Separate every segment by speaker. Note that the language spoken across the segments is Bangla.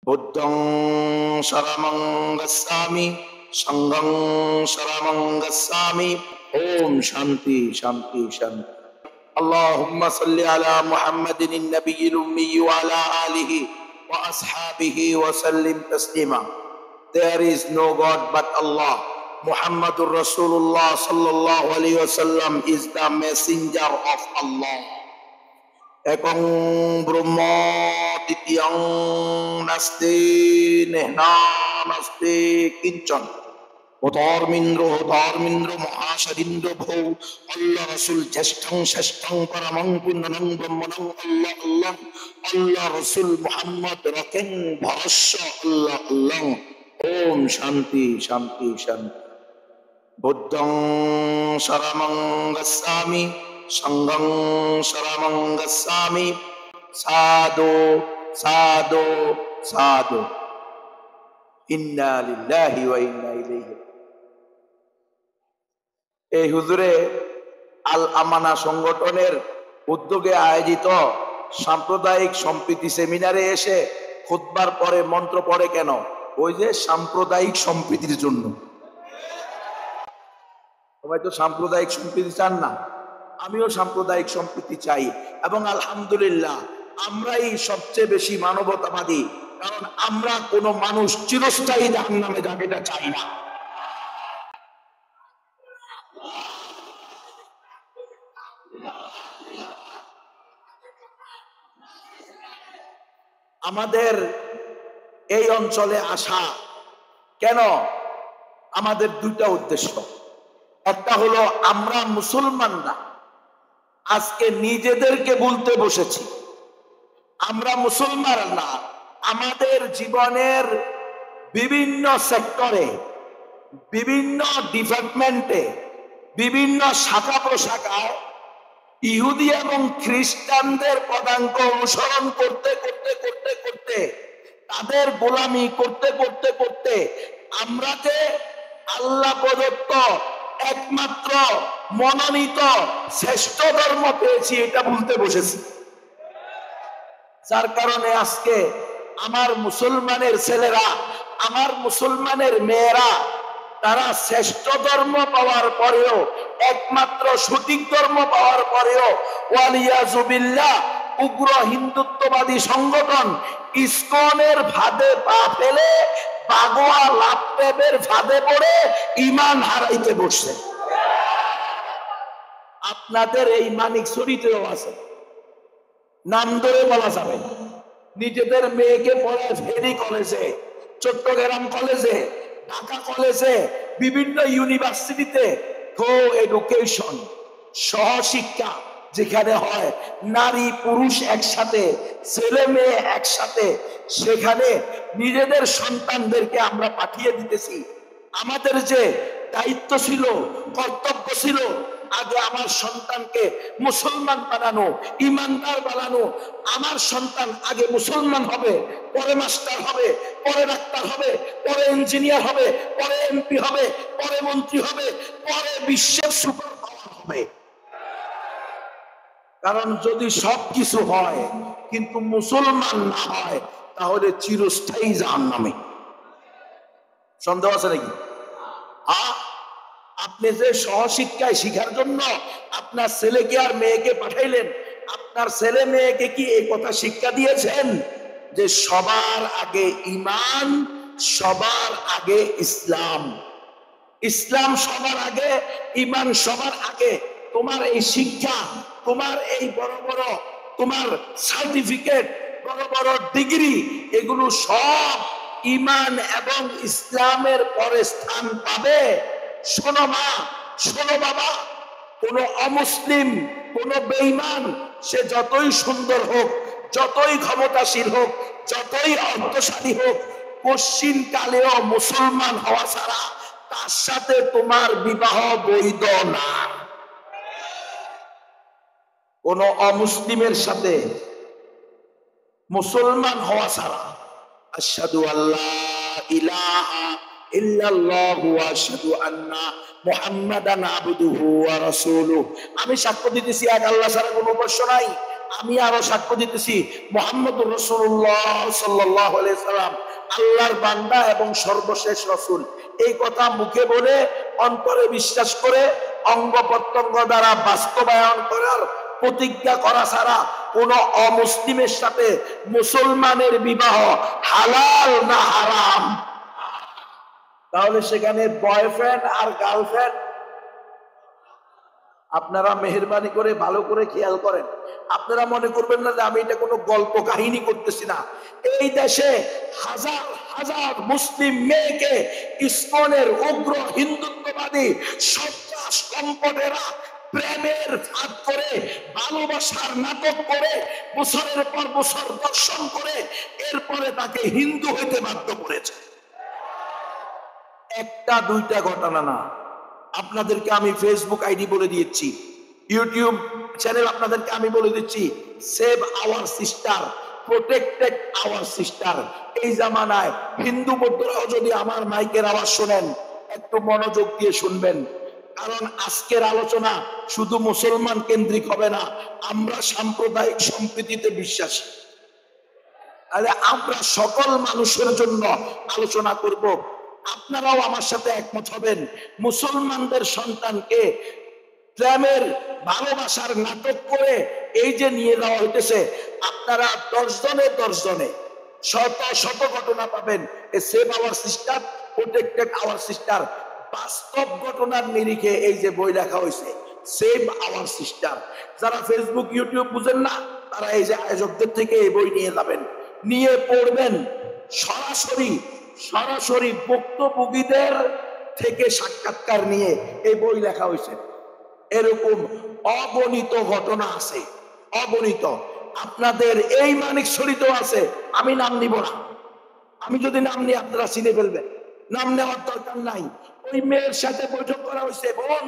Speaker 1: বুদ্ধং শরণং গচ্ছামি সংঘং শরণং গচ্ছামি। ওম শান্তি শান্তি শান্তি। আল্লাহুম্মা সাল্লি আলা মুহাম্মাদিন নবিয়্যিল উম্মি ওয়া আলা আলিহি ওয়া আসহাবিহি ওয়া সাল্লিম Taslima. There is no God but Allah. Muhammadur Rasulullah sallallahu alaihi wasallam is the messenger of Allah. Ekong Brahma Titiyang Naste Nehna Naste Kinchon Dharmindro Mahashadindro Bho Allah Rasul Jestang Shestang Paramang Pundanang Brahmanang Allah Allah Allah Rasul Muhammad Rakeng Bharasya Allah Allah. Om Shanti Shanti Shanti. Buddhang Sharanang Gacchami Sanghang Sharanang Gacchami. Sadhu Sadhu Sadhu. Inna lillahi wa inna ilayhi। এই হুজুরে আল আমানা সংগঠনের উদ্যোগে আয়োজিত সাম্প্রদায়িক সম্প্রীতি সেমিনারে এসে খুতবার পরে মন্ত্র পড়ে কেন? ওই যে সাম্প্রদায়িক সম্প্রীতির জন্য। সবাই তো সাম্প্রদায়িক সম্প্রীতি চান না, আমিও সাম্প্রদায়িক সম্প্রীতি চাই। এবং আলহামদুলিল্লাহ আমরাই সবচেয়ে বেশি মানবতাবাদী, কারণ আমরা কোন মানুষ চিরস্থায়ী জাহান্নামে যাবে এটা চাই না। আমাদের এই অঞ্চলে আসা কেন? আমাদের দুইটা উদ্দেশ্য। একটা হলো আমরা মুসলমানরা আজকে নিজেদেরকে বলতে বসেছি আমরা মুসলমান না। আমাদের জীবনের বিভিন্ন সেক্টরে, বিভিন্ন ডিপার্টমেন্টে, বিভিন্ন শাখা প্রশাখায় ইহুদি এবং খ্রিস্টানদের পদাঙ্ক অনুসরণ করতে করতে করতে করতে তাদের গোলামি করতে করতে করতে আমরা যে আল্লাহ প্রদত্ত একমাত্র মনোনীত শ্রেষ্ঠ ধর্ম পেয়েছি এটা বলতে বসেছি। যার কারণে আজকে আমার মুসলমানের ছেলেরা, আমার মুসলমানের মেয়েরা, তারা শ্রেষ্ঠ ধর্ম পাওয়ার পরেও, একমাত্র সঠিক ধর্ম পাওয়ার পরেও ওয়ালিয়াযু বিল্লাহ উগ্র হিন্দুত্ববাদী সংগঠন ইসকনের ফাঁদে পা ফেলে বাগোয়া লাভের ফাঁদে পড়ে ঈমান হারাইতে বসছে। আপনাদের এই মানিক চরিত্রও আছে, নাম ধরে বলা যাবে। নিজেদের মেয়েকে পড়ায় ফেনী কলেজে, চট্টগ্রাম কলেজে, ঢাকা কলেজে, বিভিন্ন ইউনিভার্সিটিতে কো এডুকেশন সহশিক্ষা যেখানে হয়, নারী পুরুষ একসাথে, ছেলে মেয়ে একসাথে, সেখানে নিজেদের সন্তানদেরকে আমরা পাঠিয়ে দিতেছি। আমাদের যে দায়িত্ব ছিল, কর্তব্য ছিল, আগে আমার সন্তানকে মুসলমান বানানো, ইমানদার বানানো। আমার সন্তান আগে মুসলমান হবে, পরে মাস্টার হবে, পরে ডাক্তার হবে, পরে ইঞ্জিনিয়ার হবে, পরে এমপি হবে, পরে মন্ত্রী হবে, পরে বিশ্বের সুপার পাওয়ার হবে। কারণ যদি সবকিছু হয় কিন্তু মুসলমান না হয় তাহলে চিরস্থায়ী জাহান্নামে। সন্দেহ আছে নাকি? আপনি যে সহশিক্ষায় শিখার জন্য আপনার ছেলেকে আর মেয়েকে পাঠাইলেন, আপনার ছেলে মেয়েকে কি এই কথা শিক্ষা দিয়েছেন যে সবার আগে ঈমান, সবার আগে ইসলাম, ইসলাম সবার আগে, ঈমান সবার আগে? তোমার এই শিক্ষা, তোমার এই বড় বড় তোমার সার্টিফিকেট, বড় বড় ডিগ্রি, এগুলো সব ঈমান এবং ইসলামের পরে স্থান পাবে। শোনো মা, শোনো বাবা, কোন অমুসলিম, কোন বেঈমান, সে যতই সুন্দর হোক, যতই ক্ষমতাশীল হোক, যতই অর্থশালী হোক, পশ্চিম কালেও মুসলমান হওয়া ছাড়া তার সাথে তোমার বিবাহ বৈধ না। কোন অমুসলিমের সাথে মুসলমান হওয়া ছাড়া, আশহাদু আল্লা ইলাহা ইল্লাল্লাহু ওয়া আশহাদু আন্না মুহাম্মাদান আবদুহু ওয়া রাসূলুহু, আমি সাক্ষ্য দিতেছি এক আল্লাহ ছাড়া কোনো উপাস্য নাই, আমি আরো সাক্ষ্য দিতেছি মুহাম্মদুর রাসূলুল্লাহ সাল্লাল্লাহু আলাইহি সাল্লাম আল্লাহর বান্দা এবং সর্বশেষ রাসূল। এই কথা মুখে বলে অন্তরে বিশ্বাস করে অঙ্গ প্রত্যঙ্গ দ্বারা বাস্তবায়ন করার প্রতিজ্ঞা করা ছাড়া কোন অমুসলিমের সাথে মুসলমানের বিবাহ হালাল না হারাম। তাহলে সেখানে বয়ফ্রেন্ড আর গার্লফ্রেন্ড, আপনারা মেহেরবানি করে ভালো করে খেয়াল করেন। আপনারা মনে করবেন না যে আমি এটা কোনো গল্প কাহিনী করতেছি না। এই দেশে হাজার হাজার মুসলিম মেয়েকে ইসকনের উগ্র হিন্দুত্ববাদী সন্ত্রাস কম্পটেরা প্রেমের ফাঁদ করে ভালোবাসার নাটক করে বছরের পর বছর দর্শন করে এরপরে তাকে হিন্দু হইতে বাধ্য করেছে। একটা দুইটা ঘটনা না, আপনাদেরকে আমি ফেসবুক আইডি বলে দিয়েছি, ইউটিউব চ্যানেল আপনাদেরকে আমি বলে দিচ্ছি, save our sister, protected our sister. এই জামানায় হিন্দু বৌদ্ধরাও যদি আমার মাইকের আওয়াজ শোনেন একটু মনোযোগ দিয়ে শুনবেন, কারণ আজকের আলোচনা শুধু মুসলমান কেন্দ্রিক হবে না। আমরা সাম্প্রদায়িক সম্প্রীতিতে বিশ্বাসী, তাহলে আমরা সকল মানুষের জন্য আলোচনা করব। আপনারাও আমার সাথে একমত হবেন। মুসলমানদের সন্তানকে প্রেমের ভালোবাসার নাটক করে এই যে নিয়ে যাওয়া হইতেছে, আপনারা 10 জনে শত শত ঘটনা পাবেন। Save our sister, protected our sister, বাস্তব ঘটনার নিরিখে এই যে বই লেখা হয়েছে সেভ আওয়ার সিস্টার। যারা ফেসবুক ইউটিউব বুঝেন না তারা এই যে আয়োজকদের থেকে এই বই নিয়ে যাবেন, নিয়ে পড়বেন। সরাসরি বক্তব্যদের থেকে সাক্ষাৎকার নিয়ে এই বই লেখা হয়েছে। এরকম অগণিত ঘটনা আছে, অগণিত। আপনাদের এই মানিকছড়িতেও আছে, আমি নাম নিব না। আমি যদি নাম নিই আপনারা চিনে ফেলবেন, নাম নেওয়ার দরকার নাই। ওই মেয়ের সাথে বৈঠক করা হয়েছে, বোন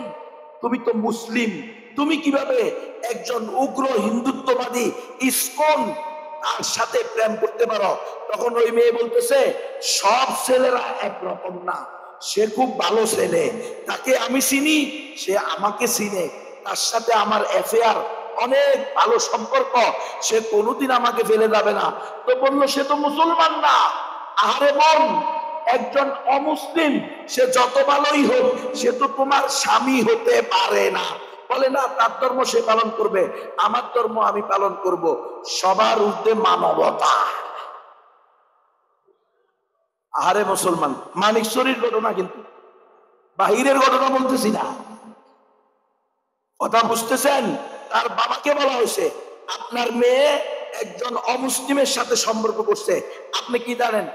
Speaker 1: তুমি তো মুসলিম, তুমি কিভাবে একজন উগ্র হিন্দুত্ববাদী ইসকন তার সাথে প্রেম করতে পারো? তখন ওই মেয়ে বলতেছে সব ছেলেরা একরকম না, সে খুব ভালো ছেলে, তাকে আমি চিনি, সে আমাকে চিনে, তার সাথে আমার অ্যাফেয়ার, অনেক ভালো সম্পর্ক, সে কোনোদিন আমাকে ফেলে যাবে না। তো বললো সে তো মুসলমান না। আরে বোন, একজন অমুসলিম সে যত ভালোই হোক সে তো তোমার স্বামী হতে পারে না। বলে না, তার ধর্ম সে পালন করবে, আমার ধর্ম আমি পালন করব, সবার ঊর্ধ্বে মানবতা। আরে মুসলমান, মানিকছড়ির ঘটনা কিন্তু, বাহিরের ঘটনা বলতেছি না, কথা বুঝতেছেন? তার বাবাকে বলা হয়েছে আপনার মেয়ে একজন অমুসলিমের সাথে সম্পর্ক করছে। আপনি কি জানেন?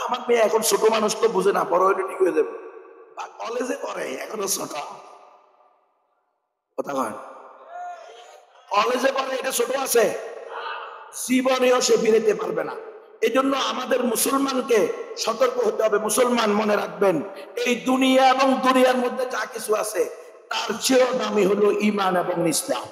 Speaker 1: আমার মেয়ে এখন ছোট মানুষ, তো বুঝে না, বড় হইলে ঠিক হয়ে যাবে, কলেজে পড়ে, এখনো ছোট। কথা কয় কলেজে পড়ে, এটা ছোট আছে, জীবনেও সে ফিরেতে পারবে না। এই জন্য আমাদের মুসলমানকে সতর্ক হতে হবে। মুসলমান মনে রাখবেন, এই দুনিয়া এবং দুনিয়ার মধ্যে যা কিছু আছে তার চেয়েও দামি হলো ঈমান এবং ইসলাম।